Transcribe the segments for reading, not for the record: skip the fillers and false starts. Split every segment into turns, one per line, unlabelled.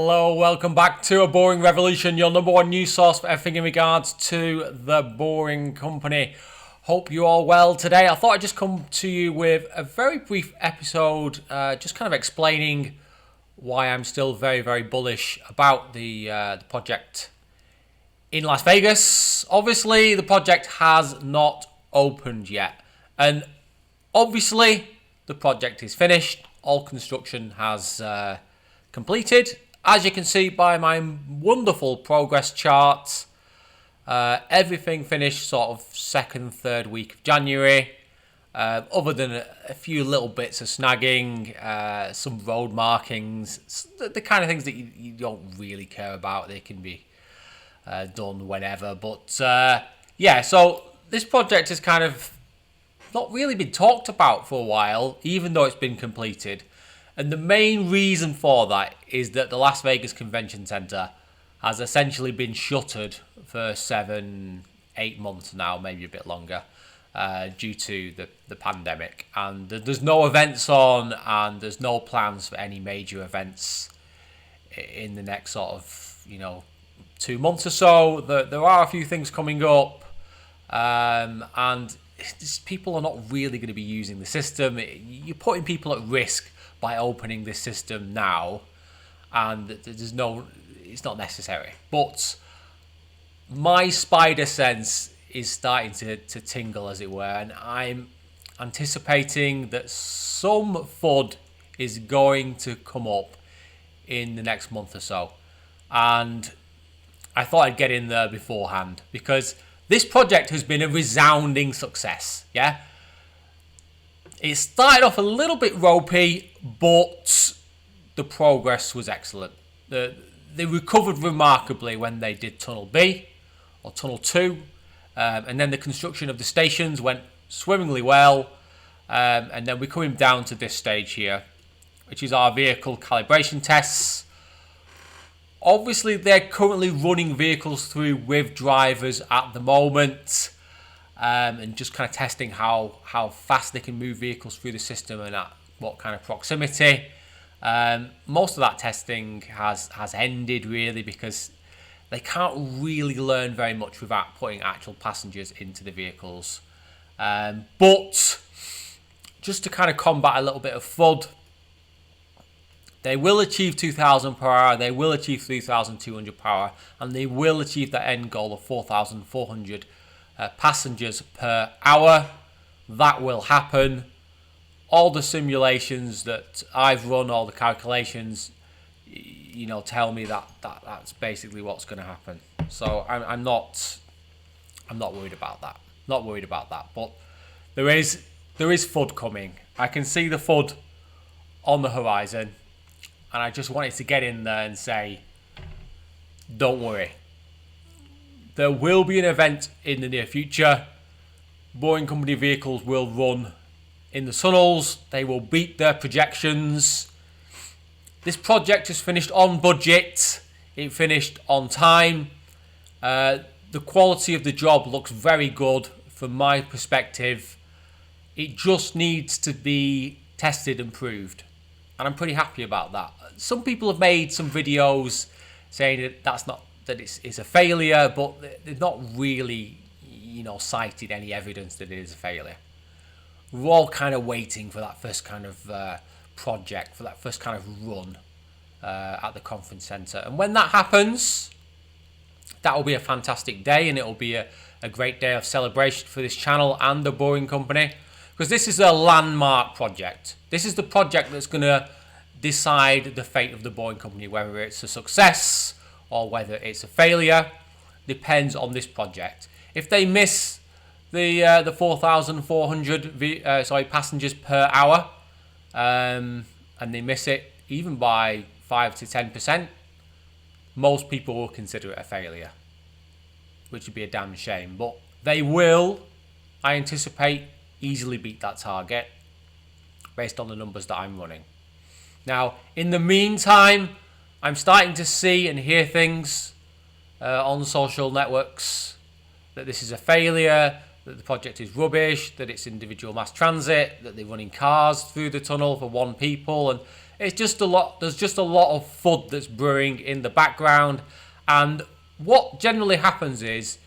Hello, welcome back to A Boring Revolution, your number one news source for everything in regards to the Boring Company. Hope you're all well today. I thought I'd just come to you with a very brief episode, just kind of explaining why I'm still very, very bullish about the project in Las Vegas. Obviously, the project has not opened yet, and obviously, the project is finished. All construction has completed. As you can see by my wonderful progress chart, everything finished sort of second, third week of January. Other than a few little bits of snagging, some road markings, the kind of things that you don't really care about. They can be done whenever. But yeah, so this project has kind of not really been talked about for a while, even though it's been completed. And the main reason for that is that the Las Vegas Convention Center has essentially been shuttered for 7-8 months now, maybe a bit longer, due to the pandemic. And there's no events on, and there's no plans for any major events in the next sort of, 2 months or so. There are a few things coming up, and people are not really going to be using the system. You're putting people at risk by opening this system now, and it's not necessary. But my spider sense is starting to tingle, as it were, and I'm anticipating that some FUD is going to come up in the next month or so. And I thought I'd get in there beforehand, because this project has been a resounding success, yeah? It started off a little bit ropey, but the progress was excellent. They recovered remarkably when they did Tunnel B, or Tunnel 2, and then the construction of the stations went swimmingly well, and then we're coming down to this stage here, which is our vehicle calibration tests. Obviously, they're currently running vehicles through with drivers at the moment, and just kind of testing how fast they can move vehicles through the system and at what kind of proximity. Most of that testing has ended, really, because they can't really learn very much without putting actual passengers into the vehicles. But just to kind of combat a little bit of FUD, they will achieve 2,000 per hour, they will achieve 3,200 per hour, and they will achieve that end goal of 4,400 passengers per hour. That will happen. All the simulations that I've run, all the calculations, tell me that's basically what's going to happen. So I'm not worried about that. Not worried about that. But there is FUD coming. I can see the FUD on the horizon. And I just wanted to get in there and say, don't worry. There will be an event in the near future. Boring Company vehicles will run in the tunnels. They will beat their projections. This project is finished on budget. It finished on time. The quality of the job looks very good from my perspective. It just needs to be tested and proved. And I'm pretty happy about that. Some people have made some videos saying that it's a failure, but they've not really, cited any evidence that it is a failure. We're all kind of waiting for that first kind of project, for that first kind of run at the conference centre. And when that happens, that will be a fantastic day, and it will be a great day of celebration for this channel and the Boring Company. Because this is a landmark project. This is the project that's going to decide the fate of the Boring Company, whether it's a success or whether it's a failure. Depends on this project. If they miss the 4,400 passengers per hour, and they miss it even by 5 to 10%, most people will consider it a failure, which would be a damn shame. But they will, I anticipate, easily beat that target based on the numbers that I'm running. Now, in the meantime, I'm starting to see and hear things on social networks that this is a failure, that the project is rubbish, that it's individual mass transit, that they're running cars through the tunnel for one people, and it's just a lot. There's just a lot of FUD that's brewing in the background, and what generally happens is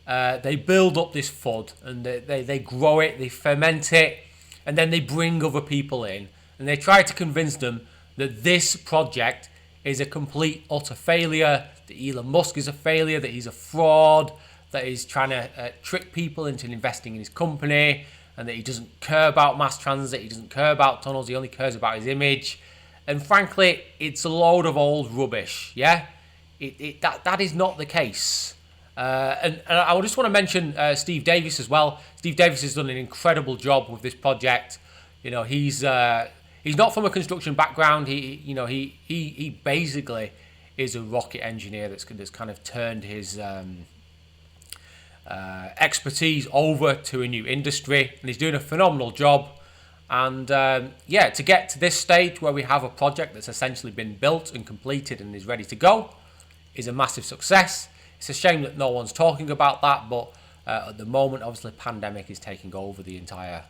they build up this FUD and they grow it, they ferment it, and then they bring other people in and they try to convince them that this project is a complete utter failure, that Elon Musk is a failure, that he's a fraud, that he's trying to trick people into investing in his company, and that he doesn't care about mass transit, he doesn't care about tunnels, he only cares about his image. And frankly, it's a load of old rubbish, yeah? That is not the case. And I just want to mention Steve Davis as well. Steve Davis has done an incredible job with this project. You know, he's not from a construction background. He basically is a rocket engineer that's kind of turned his expertise over to a new industry, and he's doing a phenomenal job. And to get to this stage where we have a project that's essentially been built and completed and is ready to go is a massive success. It's a shame that no one's talking about that, but at the moment, obviously, pandemic is taking over the entire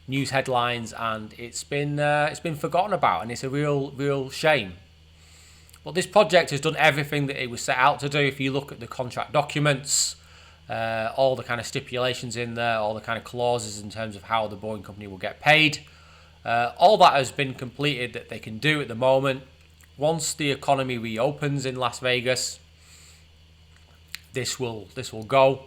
news headlines, and it's been forgotten about, and it's a real shame. But this project has done everything that it was set out to do. If you look at the contract documents, all the kind of stipulations in there, all the kind of clauses in terms of how the Boeing company will get paid, all that has been completed that they can do at the moment. Once the economy reopens in Las Vegas, this will go.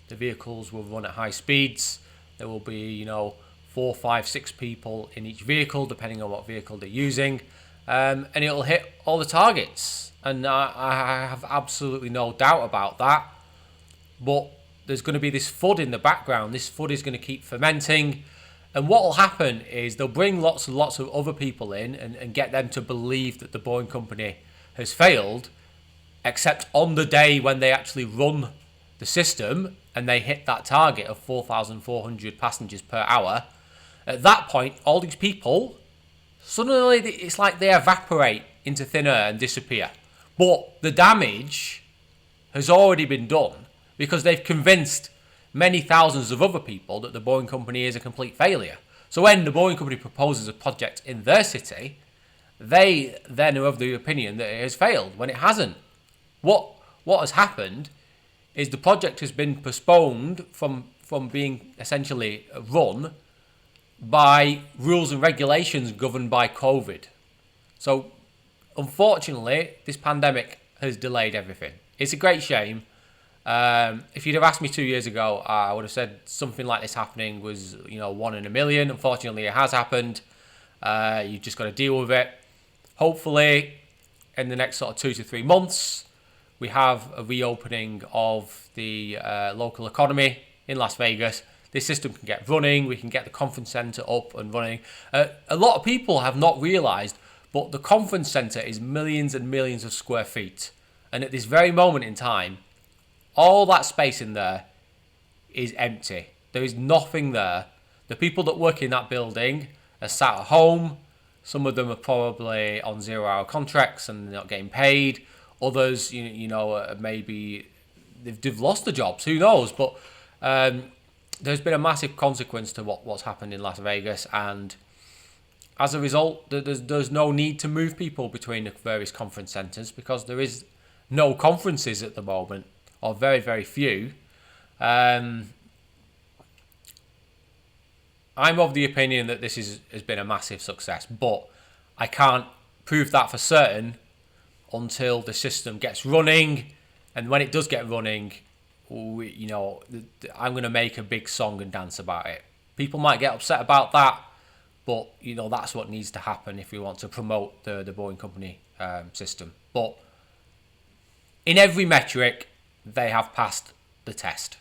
The vehicles will run at high speeds. There will be 4, 5, 6 people in each vehicle, depending on what vehicle they're using, and it'll hit all the targets. And I have absolutely no doubt about that. But there's going to be this FUD in the background. This FUD is going to keep fermenting. And what will happen is they'll bring lots and lots of other people in and get them to believe that the Boeing company has failed, except on the day when they actually run the system and they hit that target of 4,400 passengers per hour. At that point, all these people, suddenly it's like they evaporate into thin air and disappear. But the damage has already been done, because they've convinced many thousands of other people that the Boeing company is a complete failure. So when the Boeing company proposes a project in their city, they then are of the opinion that it has failed, when it hasn't. What has happened is the project has been postponed from being essentially run by rules and regulations governed by COVID. So unfortunately, this pandemic has delayed everything. It's a great shame. If you'd have asked me 2 years ago, I would have said something like this happening was, 1 in a million. Unfortunately, it has happened. You've just got to deal with it. Hopefully, in the next sort of 2 to 3 months, we have a reopening of the local economy in Las Vegas. This system can get running. We can get the conference center up and running. A lot of people have not realized, but the conference center is millions and millions of square feet. And at this very moment in time, all that space in there is empty. There is nothing there. The people that work in that building are sat at home. Some of them are probably on 0-hour contracts and they're not getting paid. Others, maybe they've lost their jobs. Who knows? But there's been a massive consequence to what's happened in Las Vegas, and as a result, there's no need to move people between the various conference centers, because there is no conferences at the moment, or very, very few. I'm of the opinion that this has been a massive success, but I can't prove that for certain until the system gets running. And when it does get running, I'm going to make a big song and dance about it. People might get upset about that, but that's what needs to happen if we want to promote the Boeing company system. But in every metric, they have passed the test.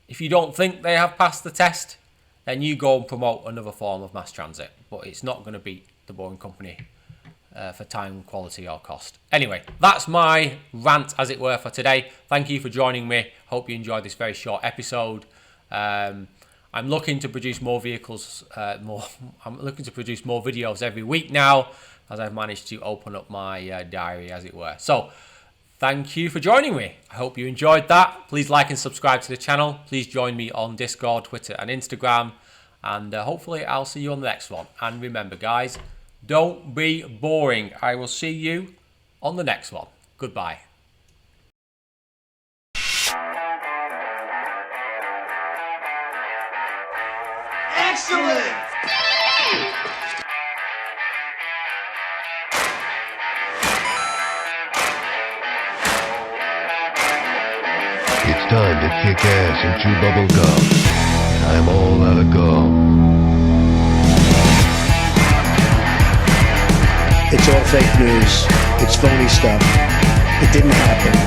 If you don't think they have passed the test, then you go and promote another form of mass transit. But it's not going to beat the Boeing company for time, quality or cost. Anyway, that's my rant, as it were, for today. Thank you for joining me. Hope you enjoyed this very short episode. I'm looking to produce more I'm looking to produce more videos every week now, as I've managed to open up my diary, as it were. So thank you for joining me. I hope you enjoyed that. Please like and subscribe to the channel. Please join me on Discord, Twitter and Instagram. And hopefully I'll see you on the next one. And remember, guys, don't be boring. I will see you on the next one. Goodbye.
Excellent!
It's time to kick ass and chew bubble gum. I'm all out of gum.
It's all fake news. It's phony stuff. It didn't happen.